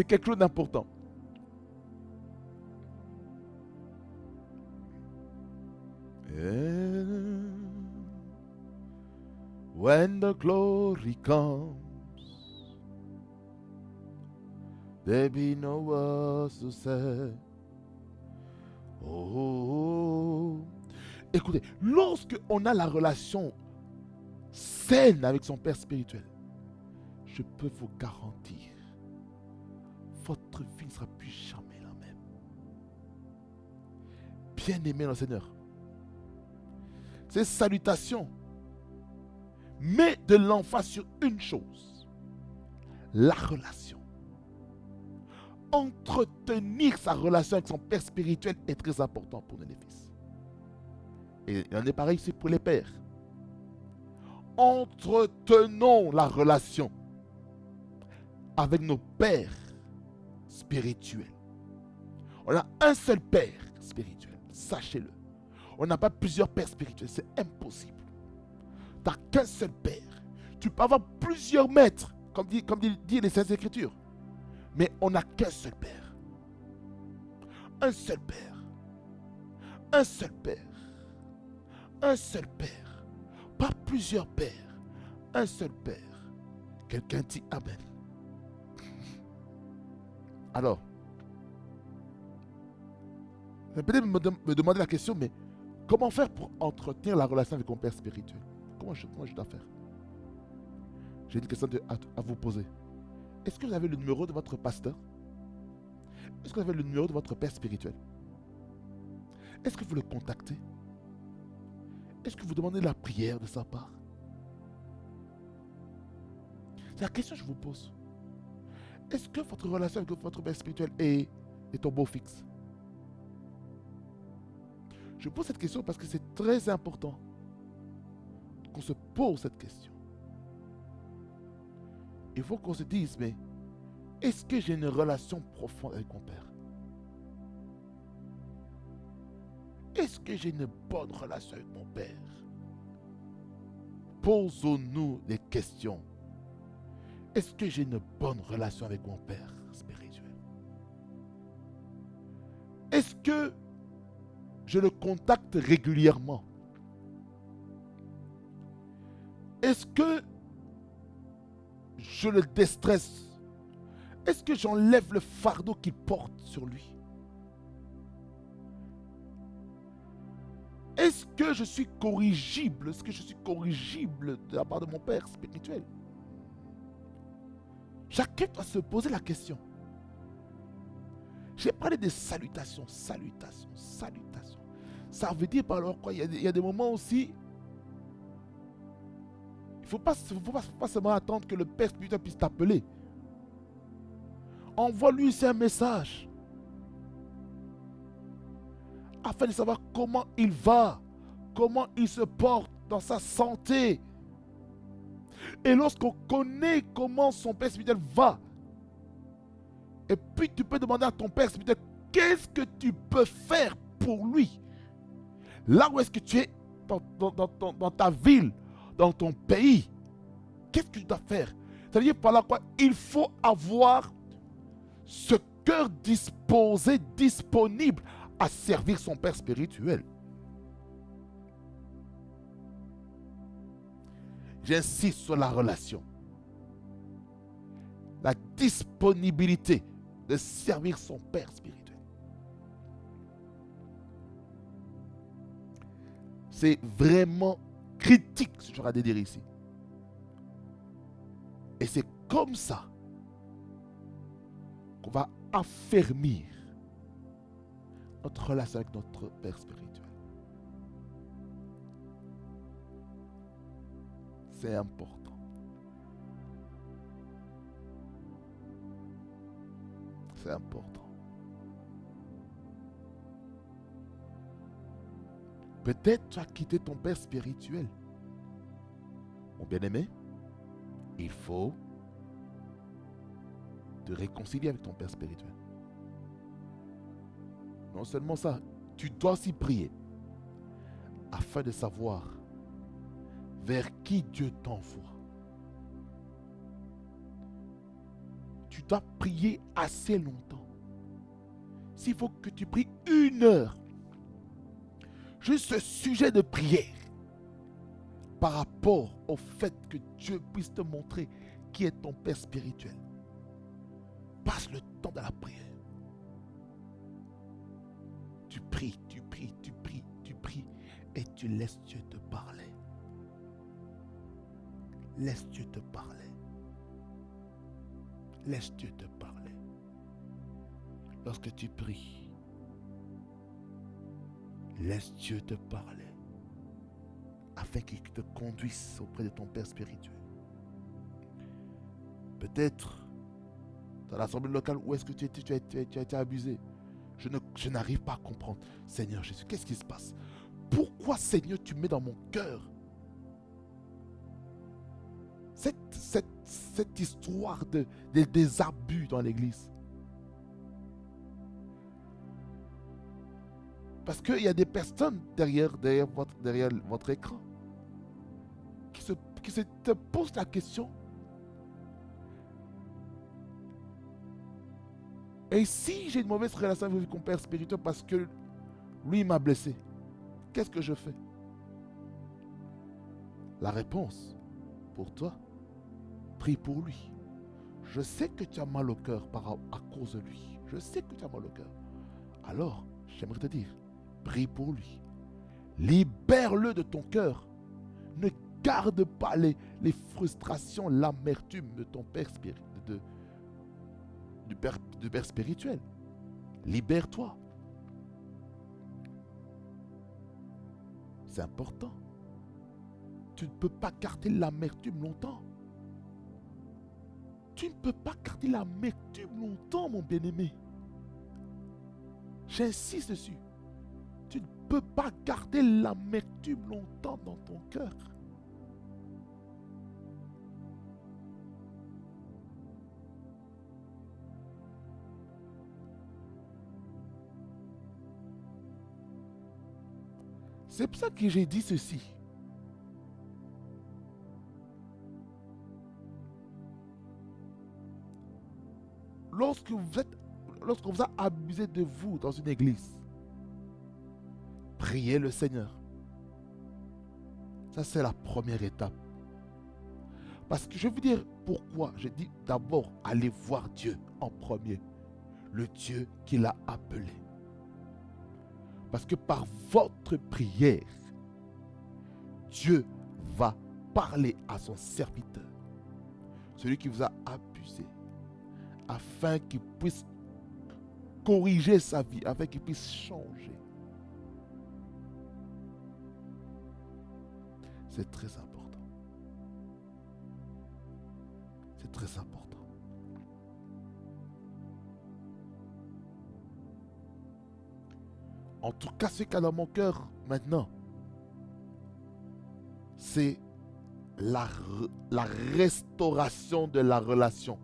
quelque chose d'important. And when the glory comes, there be no words to say. Oh. Écoutez, lorsque on a la relation saine avec son père spirituel, je peux vous garantir, votre vie ne sera plus jamais la même. Bien-aimé dans le Seigneur, ces salutations met de l'emphase sur une chose, la relation. Entretenir sa relation avec son père spirituel est très important pour les fils. Et il en est pareil aussi pour les pères. entretenons la relation avec nos pères spirituels. On a un seul père spirituel, sachez-le. On n'a pas plusieurs pères spirituels, c'est impossible. Tu n'as qu'un seul père. Tu peux avoir plusieurs maîtres, comme dit les Saintes Écritures. Mais on n'a qu'un seul père. Un seul père. Un seul père. Un seul père. Pas plusieurs pères. Un seul père. Quelqu'un dit Amen. Alors, vous allez peut-être me demander la question, mais comment faire pour entretenir la relation avec mon père spirituel? Comment je dois faire? J'ai une question à vous poser. Est-ce que vous avez le numéro de votre pasteur? Est-ce que vous avez le numéro de votre père spirituel? Est-ce que vous le contactez? Est-ce que vous demandez la prière de sa part? C'est la question que je vous pose. Est-ce que votre relation avec votre père spirituel est au beau fixe? Je pose cette question parce que c'est très important qu'on se pose cette question. Il faut qu'on se dise, mais est-ce que j'ai une relation profonde avec mon père? Est-ce que j'ai une bonne relation avec mon père? Posons-nous des questions. Est-ce que j'ai une bonne relation avec mon père spirituel? Est-ce que je le contacte régulièrement? Est-ce que je le déstresse? Est-ce que j'enlève le fardeau qu'il porte sur lui? Est-ce que je suis corrigible? Est-ce que je suis corrigible de la part de mon père spirituel? Chacun doit se poser la question. J'ai parlé de salutations. Ça veut dire par alors quoi? Il y a des moments aussi. Il ne faut pas seulement attendre que le père spirituel puisse t'appeler. Envoie-lui un message. Afin de savoir comment il va. Comment il se porte dans sa santé. Et lorsqu'on connaît comment son père spirituel va, et puis tu peux demander à ton père spirituel, qu'est-ce que tu peux faire pour lui? Là où est-ce que tu es dans ta ville, dans ton pays, qu'est-ce que tu dois faire? Ça veut dire par là quoi? Il faut avoir ce cœur disposé, disponible à servir son père spirituel. J'insiste sur la relation. La disponibilité de servir son père spirituel. C'est vraiment critique ce que j'aurais à dire ici. Et c'est comme ça qu'on va affermir notre relation avec notre père spirituel. C'est important. C'est important. Peut-être tu as quitté ton père spirituel. Mon bien-aimé, il faut te réconcilier avec ton père spirituel. Non seulement ça, tu dois aussi prier afin de savoir vers qui Dieu t'envoie. Tu dois prier assez longtemps. S'il faut que tu pries 1 heure, juste ce sujet de prière, par rapport au fait que Dieu puisse te montrer qui est ton père spirituel. Passe le temps de la prière. Tu pries, et tu laisses Dieu te parler. Laisse Dieu te parler. Laisse Dieu te parler. Lorsque tu pries, laisse Dieu te parler afin qu'il te conduise auprès de ton Père spirituel. Peut-être dans l'assemblée locale où est-ce que tu as été abusé. Je n'arrive pas à comprendre. Seigneur Jésus, qu'est-ce qui se passe? Pourquoi, Seigneur, tu mets dans mon cœur cette histoire des abus dans l'église. Parce qu'il y a des personnes derrière votre écran qui se te posent la question. Et si j'ai une mauvaise relation avec mon père spirituel parce que lui m'a blessé, qu'est-ce que je fais? La réponse pour toi, prie pour lui. Je sais que tu as mal au cœur à cause de lui. Je sais que tu as mal au cœur. Alors, j'aimerais te dire, prie pour lui. Libère-le de ton cœur. Ne garde pas les frustrations, l'amertume de ton père spirituel, du père spirituel. Libère-toi. C'est important. Tu ne peux pas garder l'amertume longtemps. Tu ne peux pas garder l'amertume longtemps, mon bien-aimé. J'insiste dessus. Tu ne peux pas garder l'amertume longtemps dans ton cœur. C'est pour ça que j'ai dit ceci. Lorsque vous a abusé de vous dans une église, priez le Seigneur. Ça, c'est la première étape. Parce que je vais vous dire pourquoi. Je dis d'abord, allez voir Dieu en premier. Le Dieu qui l'a appelé. Parce que par votre prière, Dieu va parler à son serviteur, celui qui vous a abusé, afin qu'il puisse corriger sa vie, afin qu'il puisse changer. C'est très important. C'est très important. En tout cas, ce qu'il y a dans mon cœur maintenant, c'est la restauration de la relation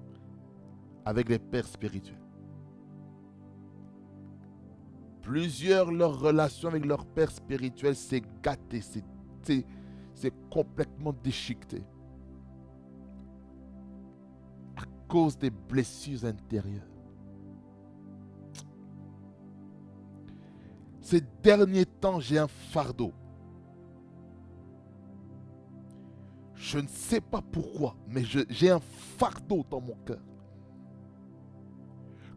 avec les pères spirituels. Plusieurs, leur relation avec leur père spirituel, c'est gâté, c'est complètement déchiqueté. À cause des blessures intérieures. Ces derniers temps, j'ai un fardeau. Je ne sais pas pourquoi, mais j'ai un fardeau dans mon cœur.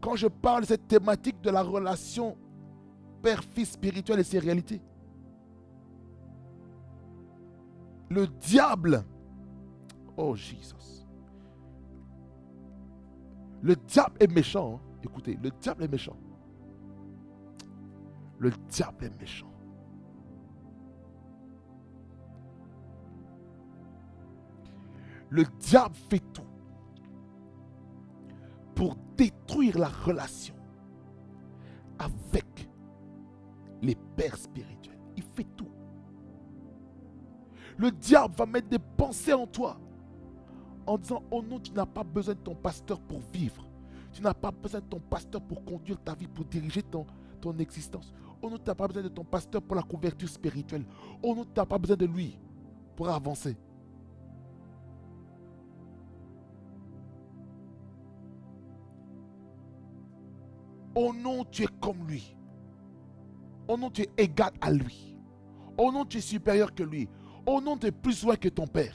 Quand je parle de cette thématique de la relation père-fils spirituel et ses réalités, le diable, oh Jésus, le diable est méchant. Hein? Écoutez, le diable est méchant. Le diable est méchant. Le diable fait tout pour détruire la relation avec les pères spirituels. Il fait tout. Le diable va mettre des pensées en toi en disant, oh non, tu n'as pas besoin de ton pasteur pour vivre. Tu n'as pas besoin de ton pasteur pour conduire ta vie, pour diriger ton existence. Oh non, tu n'as pas besoin de ton pasteur pour la couverture spirituelle. Oh non, tu n'as pas besoin de lui pour avancer. Oh non, tu es comme lui. Oh non, tu es égal à lui. Oh non, tu es supérieur que lui. Oh non, tu es plus loin que ton père.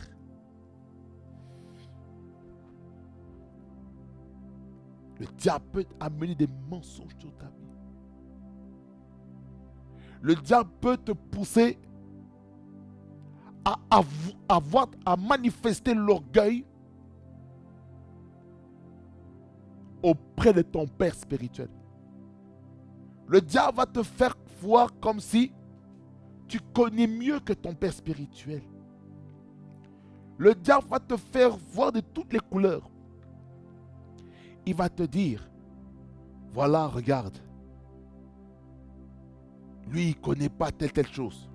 Le diable peut amener des mensonges sur ta vie. Le diable peut te pousser à manifester l'orgueil auprès de ton père spirituel. Le diable va te faire voir comme si tu connais mieux que ton père spirituel. Le diable va te faire voir de toutes les couleurs. Il va te dire, voilà, regarde, lui, il ne connaît pas telle chose.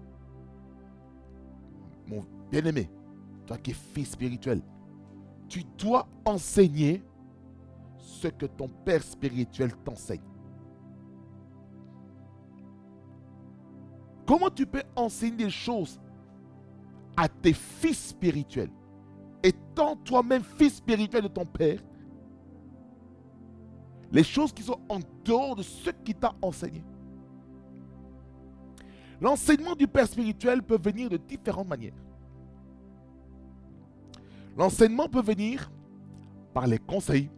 Mon bien-aimé, toi qui es fils spirituel, tu dois enseigner ce que ton père spirituel t'enseigne. Comment tu peux enseigner des choses à tes fils spirituels, étant toi-même fils spirituel de ton père, les choses qui sont en dehors de ce qu'il t'a enseigné? L'enseignement du père spirituel peut venir de différentes manières. L'enseignement peut venir par les conseils,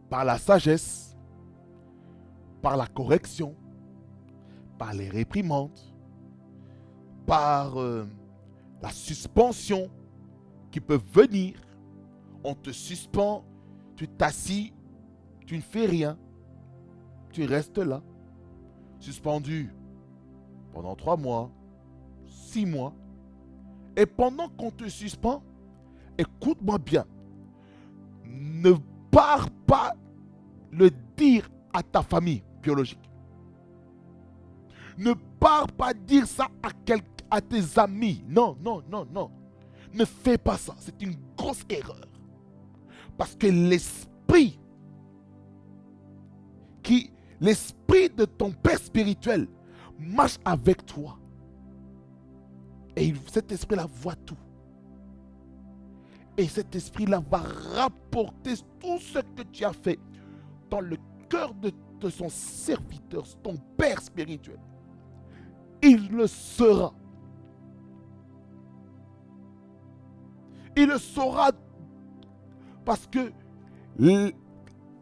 par la sagesse, par la correction, par les réprimandes, par la suspension qui peut venir. On te suspend, tu t'assis, tu ne fais rien, tu restes là, suspendu pendant 3 mois, 6 mois. Et pendant qu'on te suspend, écoute-moi bien, ne pars pas le dire à ta famille biologique. Ne pars pas dire ça à tes amis. Non, non, non, non. Ne fais pas ça. C'est une grosse erreur. Parce que l'esprit de ton père spirituel marche avec toi. Et cet esprit-là voit tout. Et cet esprit-là va rapporter tout ce que tu as fait dans le cœur de son serviteur, ton père spirituel. Il le sera. Il le saura parce que les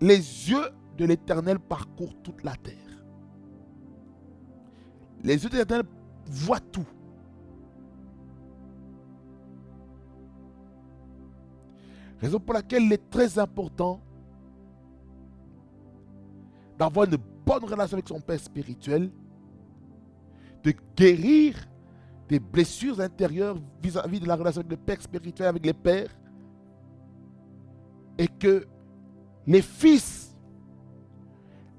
yeux de l'Éternel parcourent toute la terre. Les yeux de l'Éternel voient tout. Raison pour laquelle il est très important d'avoir une bonne relation avec son père spirituel, de guérir des blessures intérieures vis-à-vis de la relation avec le père spirituel, avec les pères, et que les fils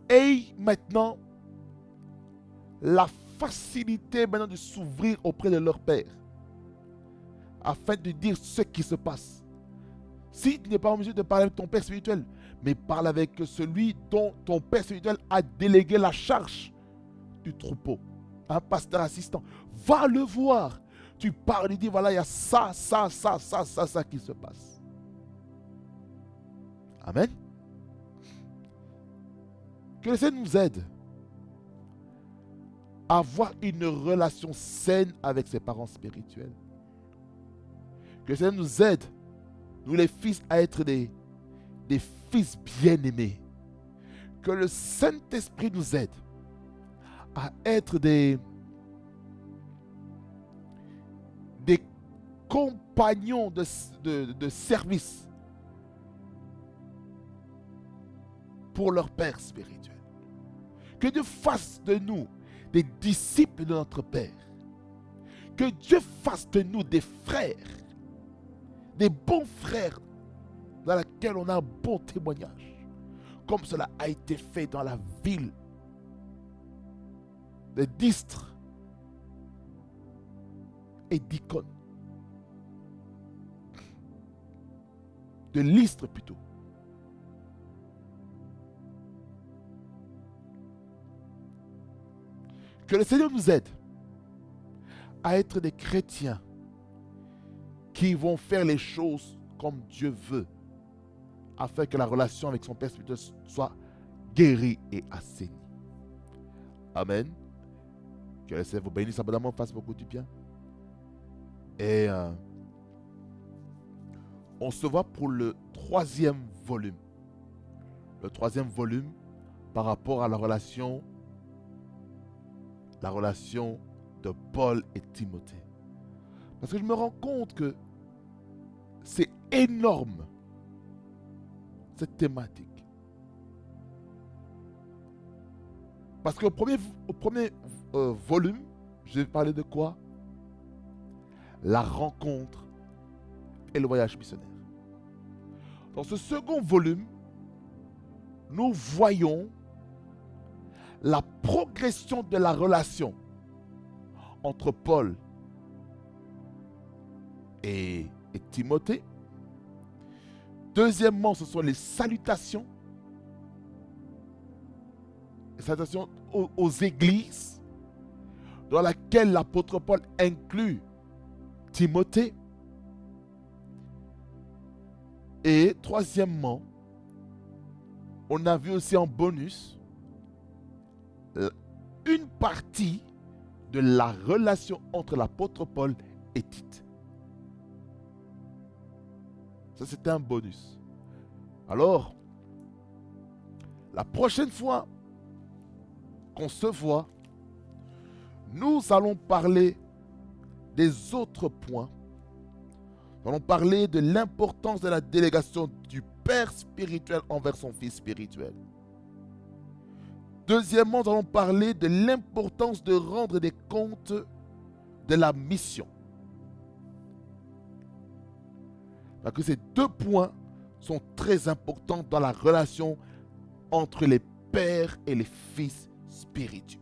aient maintenant la facilité maintenant de s'ouvrir auprès de leur père afin de dire ce qui se passe. Si tu n'es pas en mesure de parler avec ton père spirituel, mais parle avec celui dont ton père spirituel a délégué la charge du troupeau, un pasteur assistant, va le voir. Tu parles, il dit voilà, il y a ça qui se passe. Amen. Que le Seigneur nous aide à avoir une relation saine avec ses parents spirituels. Que le Seigneur nous aide, nous les fils, à être des fils bien-aimés. Que le Saint-Esprit nous aide à être des compagnons de service pour leur Père spirituel. Que Dieu fasse de nous des disciples de notre Père. Que Dieu fasse de nous des frères, des bons frères dans lesquels on a un bon témoignage, comme cela a été fait dans la ville de d'Istre et d'Icône. De Lystre plutôt. Que le Seigneur nous aide à être des chrétiens qui vont faire les choses comme Dieu veut, afin que la relation avec son Père spirituel soit guérie et assainie. Amen. Que le Seigneur vous bénisse abondamment, fasse beaucoup du bien. Et on se voit pour le 3e volume. Le 3e volume par rapport à la relation de Paul et Timothée. Parce que je me rends compte que c'est énorme, cette thématique. Parce qu'au premier volume, je vais parler de quoi? La rencontre et le voyage missionnaire. Dans ce second volume, nous voyons la progression de la relation entre Paul et Timothée, Deuxièmement, ce sont les salutations. Les salutations aux églises, dans laquelle l'apôtre Paul inclut Timothée. Et troisièmement, on a vu aussi en bonus une partie de la relation entre l'apôtre Paul et Tite. Ça, c'était un bonus. Alors, la prochaine fois qu'on se voit, nous allons parler des autres points. Nous allons parler de l'importance de la délégation du Père spirituel envers son Fils spirituel. Deuxièmement, nous allons parler de l'importance de rendre des comptes de la mission. Parce que ces deux points sont très importants dans la relation entre les pères et les fils spirituels.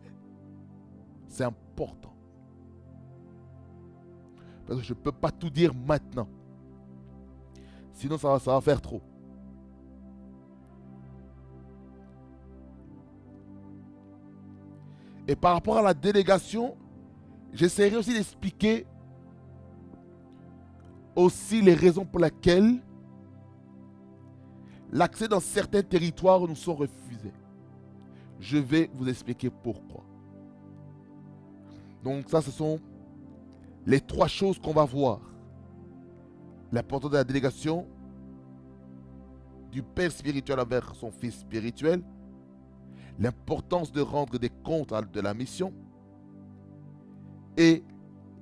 C'est important. Parce que je ne peux pas tout dire maintenant. Sinon, ça va faire trop. Et par rapport à la délégation, j'essaierai aussi d'expliquer aussi les raisons pour lesquelles l'accès dans certains territoires nous sont refusés. Je vais vous expliquer pourquoi. Donc ça, ce sont les trois choses qu'on va voir. L'importance de la délégation du Père spirituel envers son Fils spirituel, l'importance de rendre des comptes de la mission et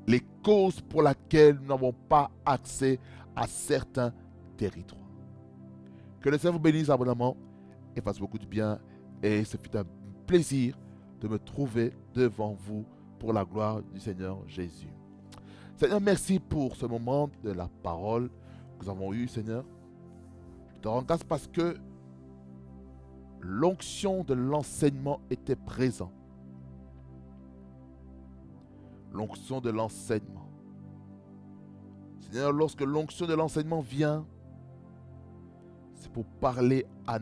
les causes pour lesquelles nous n'avons pas accès à certains territoires. Que le Seigneur vous bénisse abondamment et fasse beaucoup de bien. Et ce fut un plaisir de me trouver devant vous pour la gloire du Seigneur Jésus. Seigneur, merci pour ce moment de la parole que nous avons eu, Seigneur. Je te rends grâce parce que l'onction de l'enseignement était présente. L'onction de l'enseignement. Seigneur, lorsque l'onction de l'enseignement vient, c'est pour parler à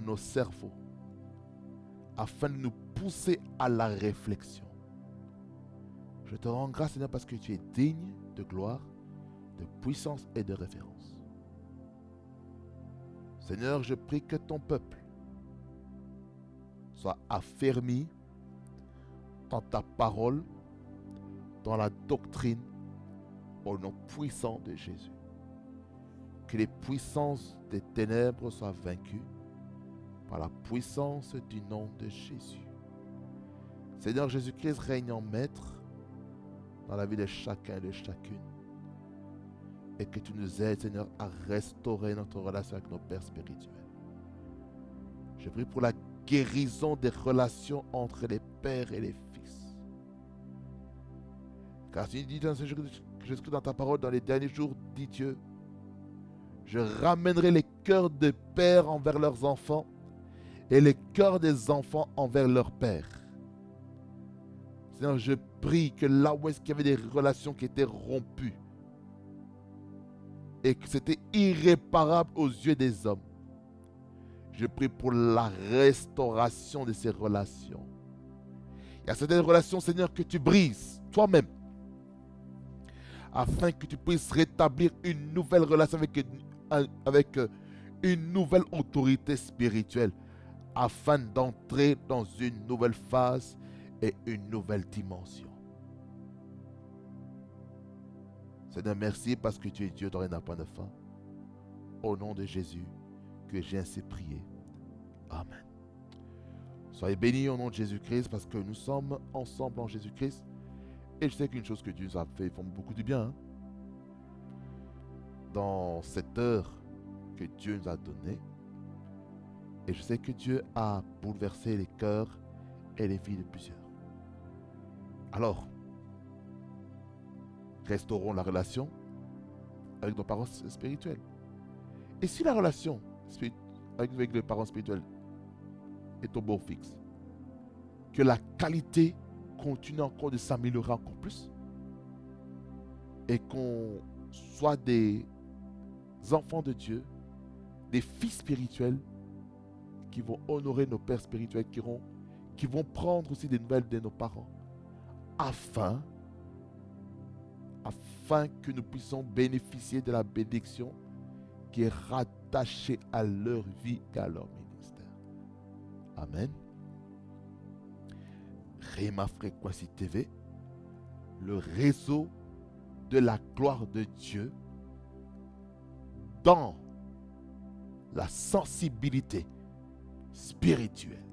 nos cerveaux, afin de nous pousser à la réflexion. Je te rends grâce, Seigneur, parce que tu es digne de gloire, de puissance et de référence. Seigneur, je prie que ton peuple soit affermi dans ta parole, dans la doctrine, au nom puissant de Jésus. Que les puissances des ténèbres soient vaincues par la puissance du nom de Jésus. Seigneur Jésus-Christ, règne en maître dans la vie de chacun et de chacune. Et que tu nous aides, Seigneur, à restaurer notre relation avec nos pères spirituels. Je prie pour la guérison des relations entre les pères et les fils. Car tu dis dans Jésus-Christ, dans ta parole, dans les derniers jours, dit Dieu, je ramènerai les cœurs des pères envers leurs enfants et les cœurs des enfants envers leurs pères. Seigneur, je prie que là où est-ce qu'il y avait des relations qui étaient rompues et que c'était irréparable aux yeux des hommes, je prie pour la restauration de ces relations. Il y a certaines relations, Seigneur, que tu brises toi-même, afin que tu puisses rétablir une nouvelle relation avec une nouvelle autorité spirituelle, afin d'entrer dans une nouvelle phase et une nouvelle dimension. Seigneur, merci parce que tu es Dieu dont il n'y a pas de fin. Au nom de Jésus, que j'ai ainsi prié. Amen. Soyez bénis au nom de Jésus-Christ parce que nous sommes ensemble en Jésus-Christ. Et je sais qu'une chose que Dieu nous a fait, ils font beaucoup de bien. Dans cette heure que Dieu nous a donnée. Et je sais que Dieu a bouleversé les cœurs et les vies de plusieurs. Alors, restaurons la relation avec nos parents spirituels. Et si la relation avec les parents spirituels est au beau fixe, que la qualité continue encore de s'améliorer encore plus et qu'on soit des enfants de Dieu des fils spirituels qui vont honorer nos pères spirituels, qui vont prendre aussi des nouvelles de nos parents, afin que nous puissions bénéficier de la bénédiction qui est rattachée à leur vie et à leur ministère. Amen. Rhema Frequency TV, le réseau de la gloire de Dieu dans la sensibilité spirituelle.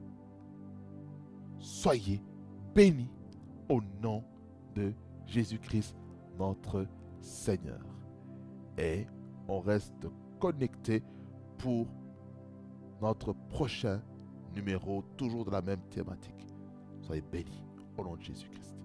Soyez bénis au nom de Jésus-Christ, notre Seigneur. Et on reste connecté pour notre prochain numéro, toujours de la même thématique. Soyez bénis au nom de Jésus-Christ.